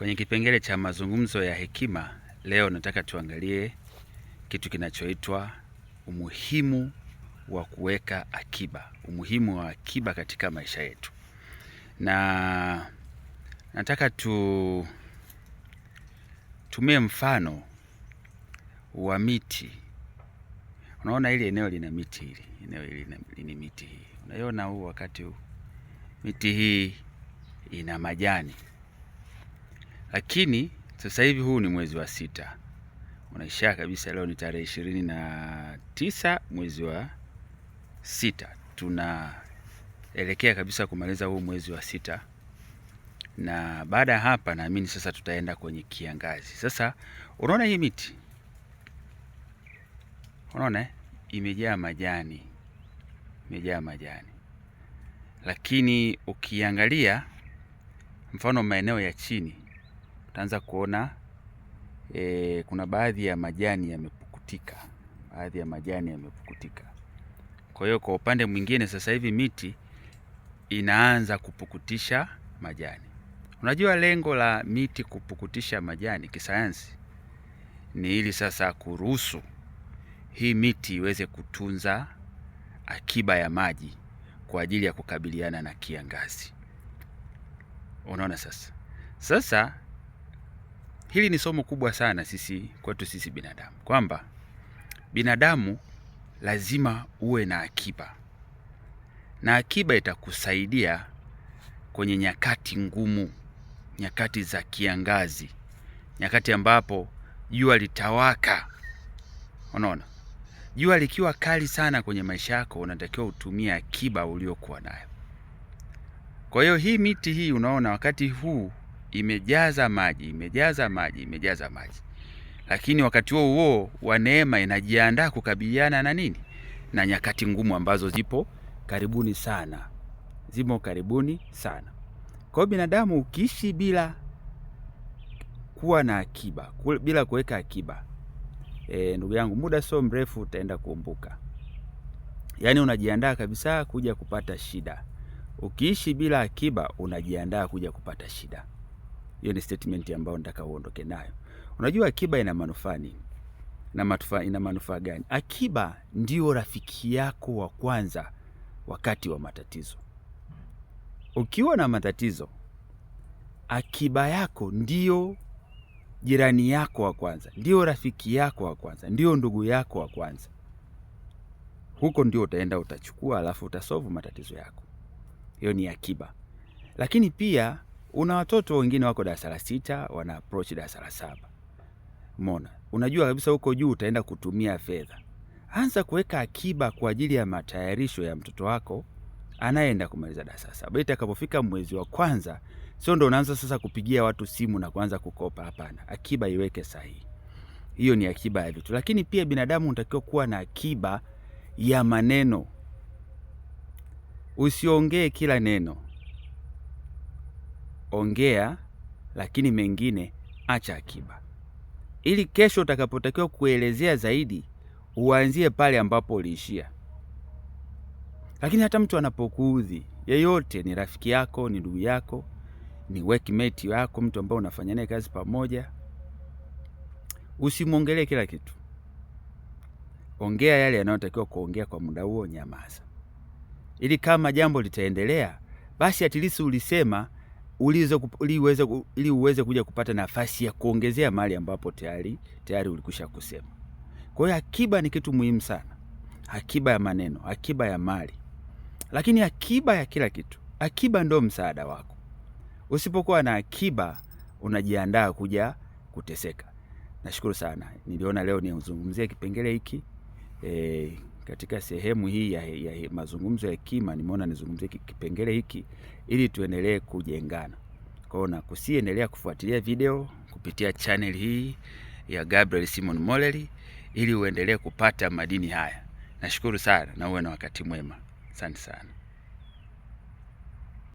Kwenye kipengele cha mazungumzo ya hekima, leo nataka tuangalie kitu kinachoitwa umuhimu wa kuweka akiba, umuhimu wa akiba katika maisha yetu. Na nataka tumie mfano wa miti. Unaona hili eneo lina miti hili, eneo hili lina miti hii. Unaiona huu wakati huu miti hii ina majani. Lakini sasa hivi huu ni mwezi wa 6. Unaisha kabisa, leo ni tarehe 29 mwezi wa 6. Tunaelekea kabisa kumaliza huu mwezi wa 6. Na baada ya hapa naamini sasa tutaenda kwenye kiangazi. Sasa unaona hii miti? Unaona imejaa majani. Imejaa majani. Lakini ukiangalia mfano maeneo ya chini utaanza kuona kuna baadhi ya majani yamepukutika. Baadhi ya majani yamepukutika. Kwa hiyo kwa upande mwingine sasa hivi miti inaanza kupukutisha majani. Unajua lengo la miti kupukutisha majani kisayansi ni ili sasa kuruhusu hii miti iweze kutunza akiba ya maji kwa ajili ya kukabiliana na kiangazi. Unaona sasa? Sasa hili ni somo kubwa sana kwetu sisi binadamu, kwamba binadamu lazima uwe na akiba, na akiba itakusaidia kwenye nyakati ngumu, nyakati za kiangazi, nyakati ambapo jua litawaka. Unaona, jua likiwa kali sana kwenye maisha yako, unatakiwa utumie akiba uliokuwa nayo. Kwa hiyo hii miti hii unaona wakati huu imejaza maji, imejaza maji, imejaza maji. Lakini wakati huo huo wa neema inajiandaa kukabiliana na nini? Na nyakati ngumu ambazo zipo karibuni sana. Zimo karibuni sana. Kwa hiyo binadamu ukiishi bila kuwa na akiba, bila kuweka akiba, ndugu yangu, muda sio mrefu utaenda kuumbuka. Yaani unajiandaa kabisa kuja kupata shida. Ukiishi bila akiba unajiandaa kuja kupata shida. Hiyo ni statement ambayo nataka uondoke nayo. Unajua akiba ina manufaa nini? Ina manufaa gani? Akiba ndio rafiki yako wa kwanza wakati wa matatizo. Ukiwa na matatizo, akiba yako ndio jirani yako wa kwanza, ndio rafiki yako wa kwanza, ndio ndugu yako wa kwanza. Huko ndio utaenda utachukua, alafu utasolve matatizo yako. Hiyo ni akiba. Lakini pia una watoto wengine wako darasa la 6 wana approach darasa la 7. Umeona? Unajua kabisa huko juu utaenda kutumia fedha. Anza kuweka akiba kwa ajili ya matayarisho ya mtoto wako anayeenda kumaliza darasa la 7. Itakapofika mwezi wa kwanza, sio ndo unaanza sasa kupigia watu simu na kuanza kukopa. Hapana, akiba iweke sahihi. Hiyo ni akiba ya vitu. Lakini pia binadamu unatakiwa kuwa na akiba ya maneno. Usiongee kila neno. Ongea, lakini mengine acha akiba. Ili kesho utakapotakiwa kuelezea zaidi, uanzie pale ambapo uliishia. Lakini hata mtu anapokuudhi, yeyote, ni rafiki yako, ni ndugu yako, ni workmate yako, mtu ambaye unafanya naye kazi pamoja, usimwongelee kila kitu. Ongea yale yanayotakiwa kuongea kwa muda huo, nyamaza. Ili kama jambo litaendelea, basi at least ulisema ili uweze kuja kupata nafasi ya kuongezea mahali ambapo tayari ulikwisha kusema. Kwa hiyo akiba ni kitu muhimu sana. Akiba ya maneno, akiba ya mali. Lakini akiba ya kila kitu. Akiba ndio msaada wako. Usipokuwa na akiba unajiandaa kuja kuteseka. Nashukuru sana. Niliona leo nizungumzie kipengele hiki. Katika sehemu hii ya mazungumzo ya hekima nimeona nizungumzie kipengele hiki ili tuendelee kujengana. Kwa hiyo nakusiendelea kufuatilia video kupitia channel hii ya Gabriel Simon Moleli ili uendelee kupata madini haya. Nashukuru sana na uwe na wakati mwema. Asante sana.